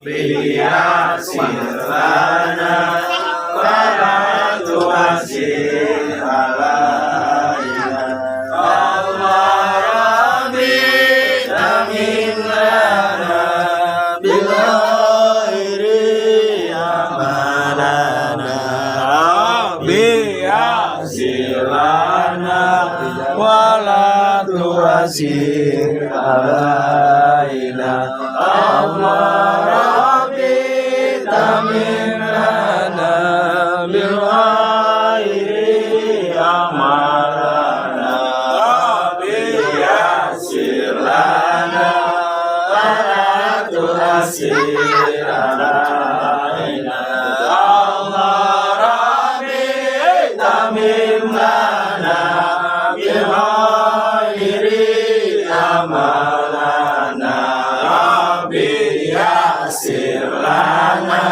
Liyasir lana wala tu'asir alaina Allah Rabbi tamim lana bil khairi amalana Rabbi yasir lana wala tu'asir alaina Allah Amin lana bil khairi amalana Rabbi yasir lana wala tu'asir alaina Allah Rabbi tamim lana bil khairi amalana Rabbi yasir lana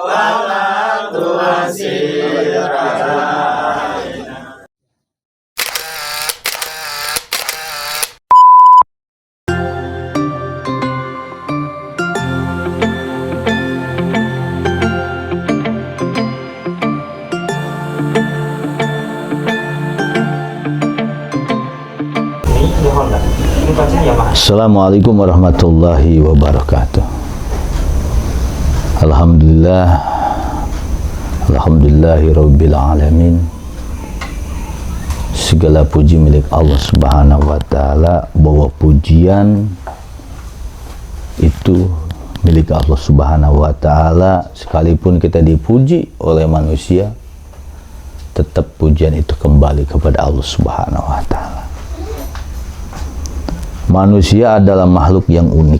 wala tu'asir alaina. Assalamualaikum warahmatullahi wabarakatuh. Alhamdulillahirabbil alamin. Segala puji milik Allah Subhanahu wa taala, bahwa pujian itu milik Allah Subhanahu wa taala. Sekalipun kita dipuji oleh manusia, tetap pujian itu kembali kepada Allah Subhanahu wa taala. Manusia adalah makhluk yang unik.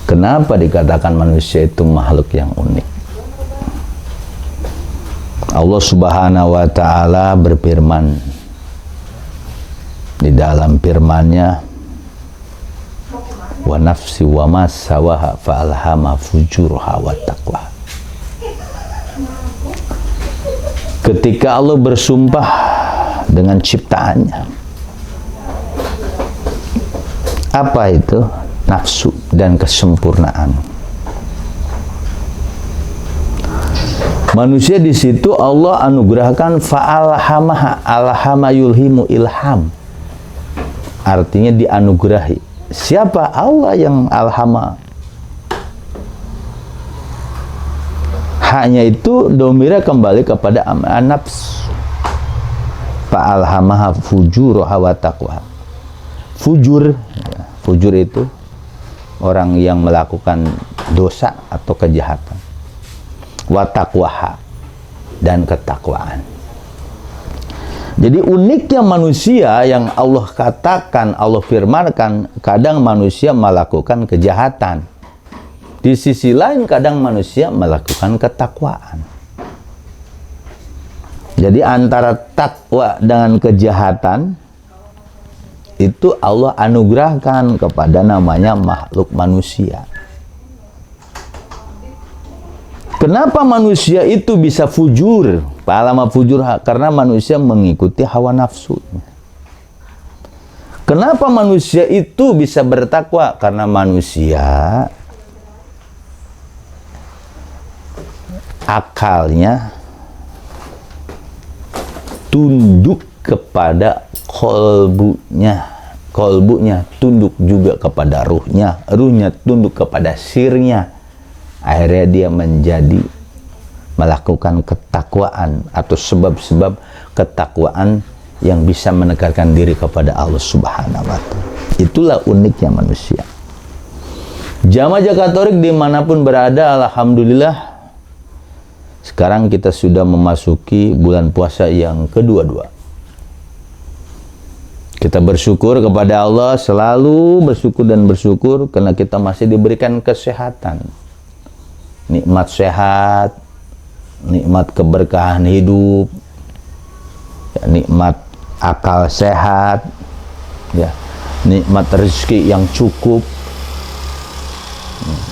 Kenapa dikatakan manusia itu makhluk yang unik? Allah Subhanahu wa taala berfirman di dalam firman-Nya, wa nafsi wa ma sawaha fa alhama fujurha wa taqwa. Ketika Allah bersumpah dengan ciptaannya, apa itu? Nafsu dan kesempurnaan. Manusia di situ Allah anugerahkan fa'alhamaha, alhama yulhimu ilham. Artinya dianugerahi. Siapa? Allah yang alhama. Haknya itu domira kembali kepada nafs. Fa'alhamaha fujurha wa taqwa. Fujur itu orang yang melakukan dosa atau kejahatan. Wa taqwaha, dan ketakwaan. Jadi uniknya manusia yang Allah katakan, Allah firmankan, kadang manusia melakukan kejahatan. Di sisi lain kadang manusia melakukan ketakwaan. Jadi antara takwa dengan kejahatan itu Allah anugerahkan kepada namanya makhluk manusia. Kenapa manusia itu bisa fujur? Fa'alama fujur, karena manusia mengikuti hawa nafsu. Kenapa manusia itu bisa bertakwa? Karena manusia akalnya tunduk kepada kolbunya tunduk juga kepada ruhnya tunduk kepada sirnya. Akhirnya dia menjadi melakukan ketakwaan atau sebab-sebab ketakwaan yang bisa mendekatkan diri kepada Allah Subhanahu wa ta'ala. Itulah uniknya manusia. Jamaah Zakatorik dimanapun berada, alhamdulillah sekarang kita sudah memasuki bulan puasa yang kedua-dua. Kita bersyukur kepada Allah, selalu bersyukur dan bersyukur karena kita masih diberikan kesehatan. Nikmat sehat, nikmat keberkahan hidup, ya, nikmat akal sehat, ya, nikmat rezeki yang cukup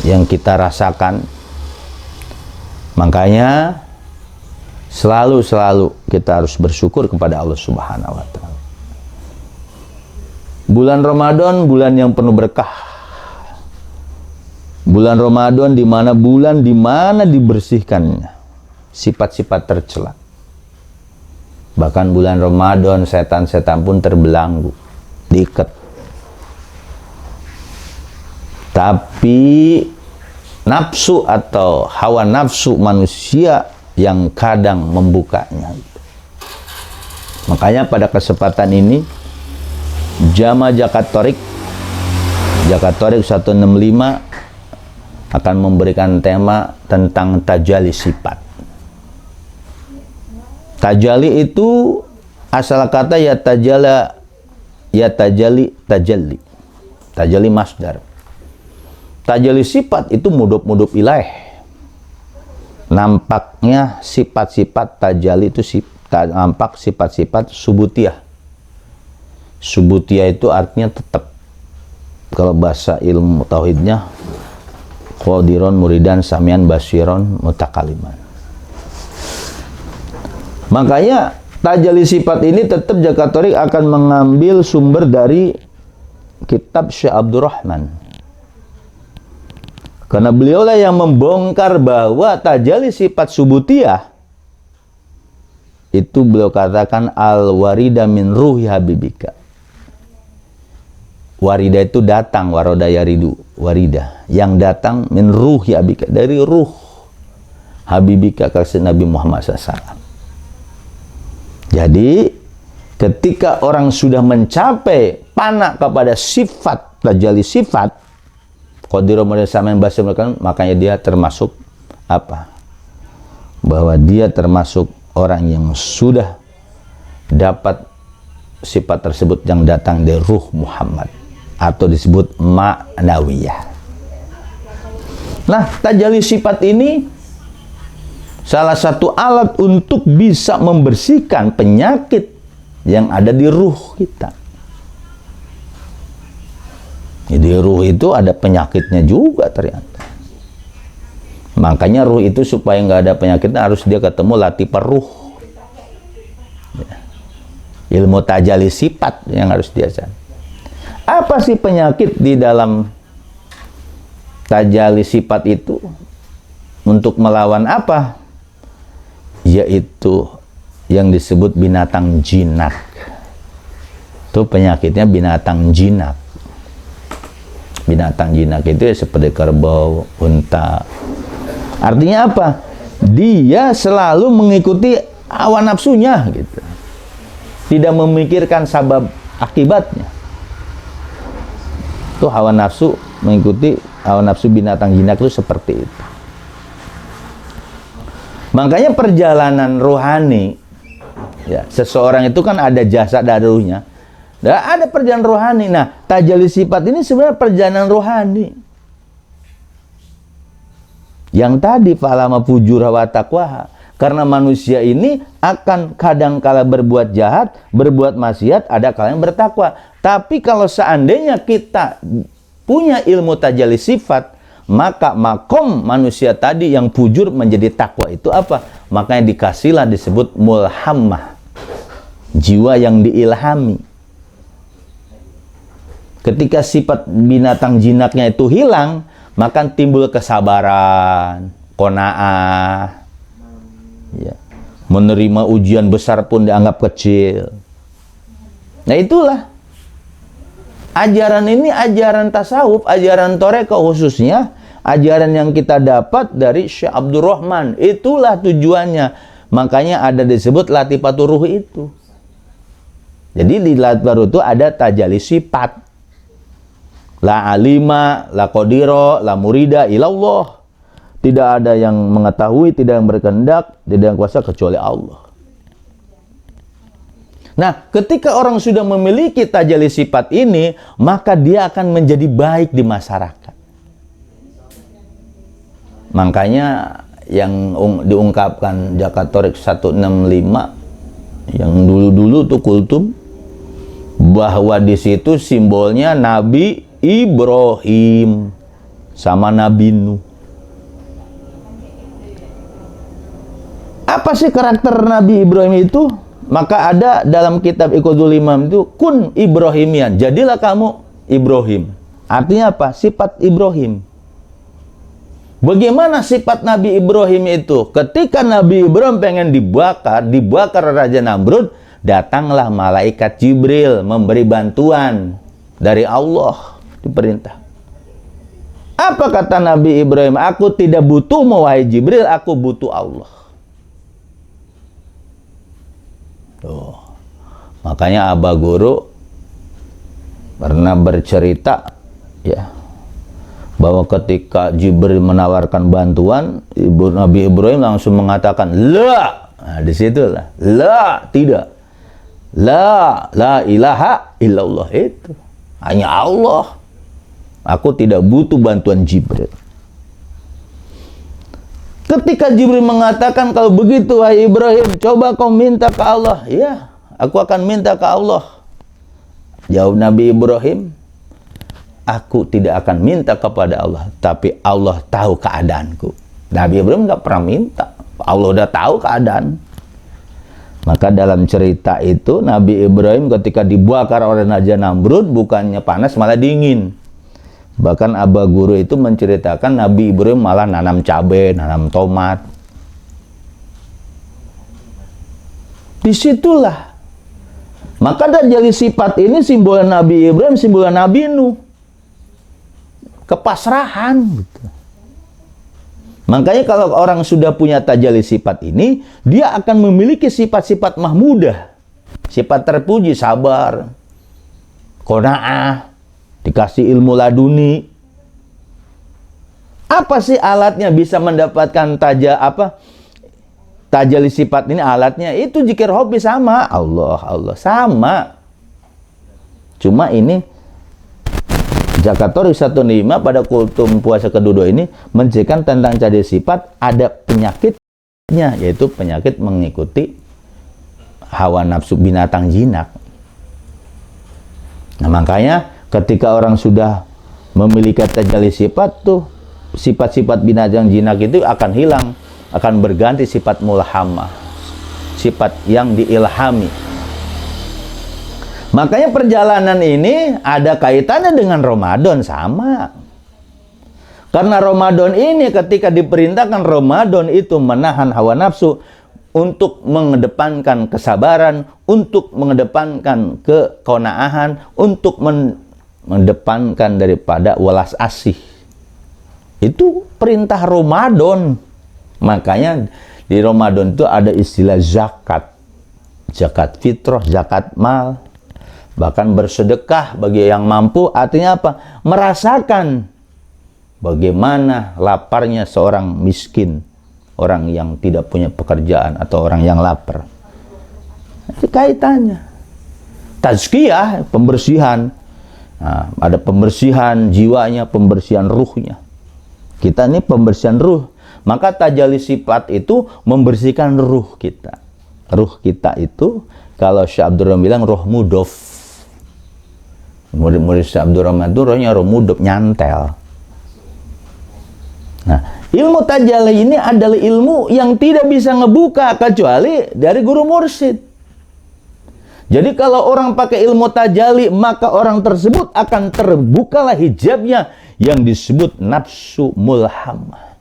yang kita rasakan. Makanya selalu kita harus bersyukur kepada Allah Subhanahu wa ta'ala. Bulan Ramadan bulan yang penuh berkah. Bulan Ramadan di mana dibersihkannya sifat-sifat tercela. Bahkan bulan Ramadan setan-setan pun terbelenggu, diikat. Tapi nafsu atau hawa nafsu manusia yang kadang membukanya. Makanya pada kesempatan ini Jamaah Zakat Thoriq 165 akan memberikan tema tentang tajalli sifat. Tajalli itu asal kata ya tajalli. Tajalli masdar. Tajalli sifat itu mudhaf ilaih. Nampaknya sifat-sifat tajalli itu nampak sifat-sifat subutiyah. Subutiyah itu artinya tetap. Kalau bahasa ilmu tauhidnya qadiron muridan samian basiron mutakaliman. Makanya tajalli sifat ini tetap Zakat Thoriq akan mengambil sumber dari kitab Syekh Abdurrahman. Karena beliaulah yang membongkar bahwa tajalli sifat subutiyah itu beliau katakan al-warida min ruhi habibika. Warida itu datang, waroda yaridu, warida yang datang min ruhi habibika, dari ruh habibika kasih Nabi Muhammad SAW. Jadi ketika orang sudah mencapai panak kepada sifat tajalli sifat qadirul mudasamin basir, makanya dia termasuk apa? Bahwa dia termasuk orang yang sudah dapat sifat tersebut yang datang dari ruh Muhammad atau disebut ma'nawiyah. Nah, tajalli sifat ini salah satu alat untuk bisa membersihkan penyakit yang ada di ruh kita. Jadi ruh itu ada penyakitnya juga ternyata. Makanya ruh itu supaya nggak ada penyakitnya harus dia ketemu latifah ruh. Ya. Ilmu tajalli sifat yang harus dia cari. Apa sih penyakit di dalam tajalli sifat itu? Untuk melawan apa? Yaitu yang disebut binatang jinak. Itu penyakitnya binatang jinak. Binatang jinak itu ya seperti kerbau, unta. Artinya apa? Dia selalu mengikuti hawa nafsunya gitu. Tidak memikirkan sabab akibatnya. Itu hawa nafsu, mengikuti hawa nafsu binatang jinak itu seperti itu. Makanya perjalanan rohani, ya, seseorang itu kan ada jasad dan ruhnya. Dan ada perjalanan rohani. Nah, tajalli sifat ini sebenarnya perjalanan rohani. Yang tadi falama fujura wa taqwa. Karena manusia ini akan kadang-kala berbuat jahat, berbuat maksiat, ada kalanya bertakwa. Tapi kalau seandainya kita punya ilmu tajalli sifat, maka makom manusia tadi yang fujur menjadi takwa itu apa? Makanya dikasihlah disebut mulhammah, jiwa yang diilhami. Ketika sifat binatang jinaknya itu hilang, maka timbul kesabaran, qanaah, ya. Menerima ujian besar pun dianggap kecil. Nah itulah ajaran ini, ajaran tasawuf, ajaran Thoriqah khususnya, ajaran yang kita dapat dari Syekh Abdurrahman. Itulah tujuannya. Makanya ada disebut latifatur ruh itu. Jadi di latifatur ruh itu ada tajalli sifat. La alima, la qadira, la murida ilallah. Tidak ada yang mengetahui, tidak yang berkehendak, tidak yang kuasa kecuali Allah. Nah, ketika orang sudah memiliki tajalli sifat ini, maka dia akan menjadi baik di masyarakat. Makanya yang diungkapkan Zakat Thoriq 165 yang dulu-dulu tuh kultum, bahwa di situ simbolnya Nabi Ibrahim sama Nabi Nuh. Apa sih karakter Nabi Ibrahim itu? Maka ada dalam kitab Iqadul Imam itu, kun Ibrahimian, jadilah kamu Ibrahim. Artinya apa? Sifat Ibrahim. Bagaimana sifat Nabi Ibrahim itu? Ketika Nabi Ibrahim pengen dibakar Raja Namrud, datanglah malaikat Jibril memberi bantuan dari Allah, diperintah. Apa kata Nabi Ibrahim? Aku tidak butuh wahai Jibril, aku butuh Allah. Tuh. Makanya Abah Guru pernah bercerita ya, bahwa ketika Jibril menawarkan bantuan, Nabi Ibrahim langsung mengatakan la. Nah, disitulah la, tidak. La ilaha illallah, itu hanya Allah. Aku tidak butuh bantuan Jibril. Ketika Jibril mengatakan, kalau begitu wahai Ibrahim, coba kau minta ke Allah. Ya, aku akan minta ke Allah. Jawab Nabi Ibrahim, aku tidak akan minta kepada Allah, tapi Allah tahu keadaanku. Nabi Ibrahim nggak pernah minta, Allah udah tahu keadaan. Maka dalam cerita itu, Nabi Ibrahim ketika dibakar oleh Raja Namrud, bukannya panas malah dingin. Bahkan Abah Guru itu menceritakan Nabi Ibrahim malah nanam cabai, nanam tomat. Disitulah. Maka dari sifat ini simbol Nabi Ibrahim, simbol Nabi Nuh. Kepasrahan gitu. Makanya kalau orang sudah punya tajalli sifat ini, dia akan memiliki sifat-sifat mahmudah, sifat terpuji, sabar, qanaah, dikasih ilmu laduni. Apa sih alatnya bisa mendapatkan tajalli sifat ini? Alatnya itu zikir hobi, sama Allah sama. Cuma ini Zakatori 105 pada kultum puasa kedua ini menceritakan tentang tajalli sifat, ada penyakitnya, yaitu penyakit mengikuti hawa nafsu binatang jinak. Nah, makanya ketika orang sudah memiliki tajalli sifat tuh, sifat-sifat binatang jinak itu akan hilang, akan berganti sifat mulhamah, sifat yang diilhami. Makanya perjalanan ini ada kaitannya dengan Ramadan, sama. Karena Ramadan ini ketika diperintahkan Ramadan itu menahan hawa nafsu, untuk mengedepankan kesabaran, untuk mengedepankan keqanaahan, untuk mengedepankan daripada welas asih. Itu perintah Ramadan. Makanya di Ramadan itu ada istilah zakat. Zakat fitrah, zakat mal. Bahkan bersedekah bagi yang mampu, artinya apa? Merasakan bagaimana laparnya seorang miskin, orang yang tidak punya pekerjaan, atau orang yang lapar. Itu kaitannya. Tazkiyah, pembersihan. Nah, ada pembersihan jiwanya, pembersihan ruhnya. Kita ini pembersihan ruh. Maka tajalli sifat itu membersihkan ruh kita. Ruh kita itu, kalau Syekh Abdurrahman bilang, roh mudof. Murid-murid Syekh Abdurrahman itu rohnya roh mudof, nyantel. Nah, ilmu tajalli ini adalah ilmu yang tidak bisa ngebuka kecuali dari guru mursyid. Jadi kalau orang pakai ilmu tajalli, maka orang tersebut akan terbukalah hijabnya yang disebut nafsu mulhamah.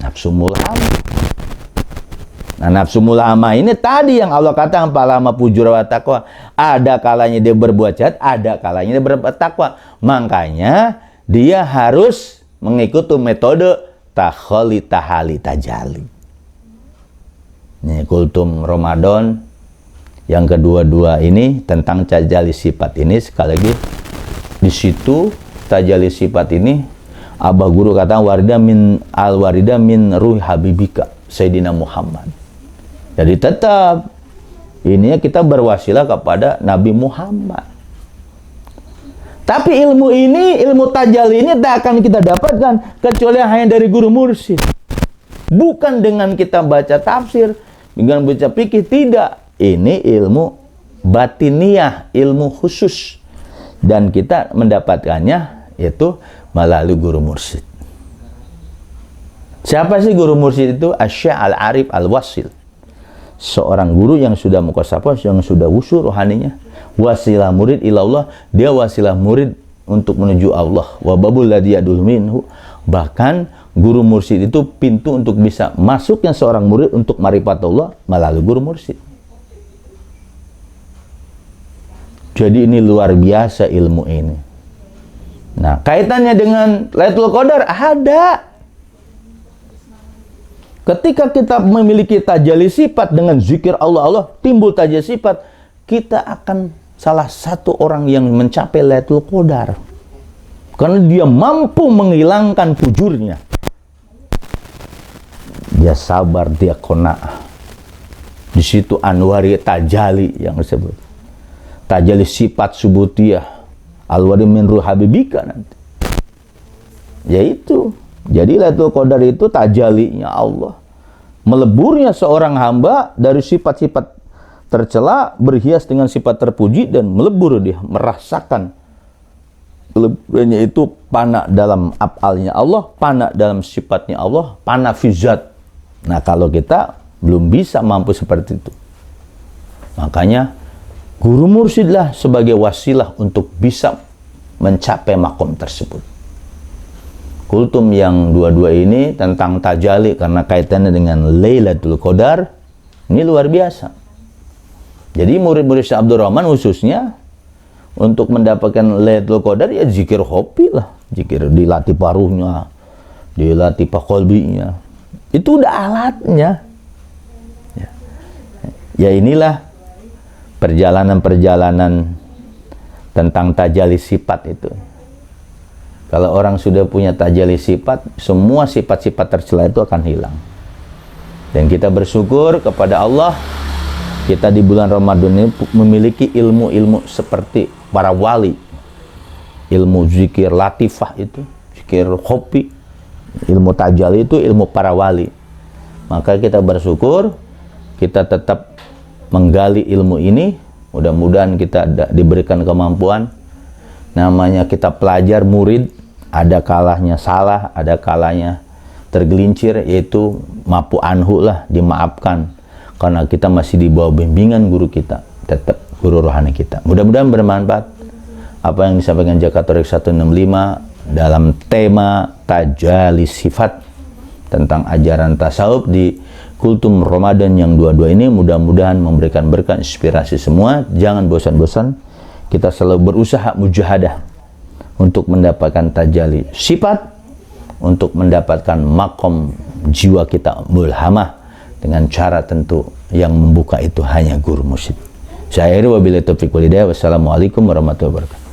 Nafsu mulhamah. Nah, nafsu mulhamah ini tadi yang Allah katakan palama fujur wa taqwa. Ada kalanya dia berbuat jahat, ada kalanya dia berbuat takwa. Makanya dia harus mengikuti metode takholi tahali tajalli. Ini kultum Ramadan yang kedua-dua ini tentang tajalli sifat ini. Sekali lagi di situ tajalli sifat ini Abah Guru kata warida min ruh habibika Sayyidina Muhammad. Jadi tetap ini kita berwasilah kepada Nabi Muhammad. Tapi ilmu ini, ilmu tajalli ini tak akan kita dapatkan kecuali hanya dari guru mursyid. Bukan dengan kita baca tafsir, dengan baca fikih, tidak. Ini ilmu batiniah, ilmu khusus. Dan kita mendapatkannya yaitu melalui guru mursyid. Siapa sih guru mursyid itu? Asy-Syaikh Al-Arif Al-Wasil. Seorang guru yang sudah muqasyafah, yang sudah wusul rohaninya. Wasilah murid ilallah, dia wasilah murid untuk menuju Allah, wa babul ladzi yadul minhu. Bahkan guru mursyid itu pintu untuk bisa masuknya seorang murid untuk marifatullah melalui guru mursyid. Jadi ini luar biasa ilmu ini. Nah, kaitannya dengan Lailatul Qadar ada. Ketika kita memiliki tajalli sifat dengan zikir Allah, timbul tajalli sifat, kita akan salah satu orang yang mencapai Lailatul Qadar. Karena dia mampu menghilangkan fujurnya. Dia sabar, dia qanaah. Di situ anwari tajalli yang disebut. Tajalli sifat subutiyah. Al-wadi min ruh habibika nanti. Yaitu. Jadi Lailatul Qadar itu tajallinya Allah. Meleburnya seorang hamba dari sifat-sifat tercela berhias dengan sifat terpuji dan melebur dia merasakan leburnya itu pana dalam af'alnya Allah, pana dalam sifatnya Allah, pana fizat. Nah, kalau kita belum bisa mampu seperti itu, makanya guru mursyidlah sebagai wasilah untuk bisa mencapai makom tersebut. Kultum yang dua-dua ini tentang tajalli karena kaitannya dengan Lailatul Qadar ini luar biasa. Jadi murid-murid Syekh Abdul Rahman khususnya untuk mendapatkan Lailatul Qadar ya zikir hobi lah, zikir dilatih paruhnya, dilatih qalbinya. Itu udah alatnya. Ya inilah perjalanan-perjalanan tentang tajalli sifat itu. Kalau orang sudah punya tajalli sifat, semua sifat-sifat tercela itu akan hilang. Dan kita bersyukur kepada Allah, kita di bulan Ramadan ini memiliki ilmu-ilmu seperti para wali. Ilmu zikir latifah itu, zikir khofi, ilmu tajalli itu ilmu para wali. Maka kita bersyukur, kita tetap menggali ilmu ini. Mudah-mudahan kita diberikan kemampuan. Namanya kita pelajar murid, ada kalahnya salah, ada kalahnya tergelincir, yaitu mafu anhu lah, dimaafkan. Karena kita masih di bawah bimbingan guru kita, tetap guru rohani kita. Mudah-mudahan bermanfaat apa yang disampaikan Jakarta 165 dalam tema tajalli sifat tentang ajaran tasawuf di Kultum Ramadan yang dua-dua ini. Mudah-mudahan memberikan berkah inspirasi semua. Jangan bosan-bosan, kita selalu berusaha mujahadah untuk mendapatkan tajalli sifat, untuk mendapatkan makom jiwa kita mulhamah dengan cara tentu yang membuka itu hanya guru mursyid. Saya wabillahi taufiq wal hidayah. Wassalamualaikum warahmatullahi wabarakatuh.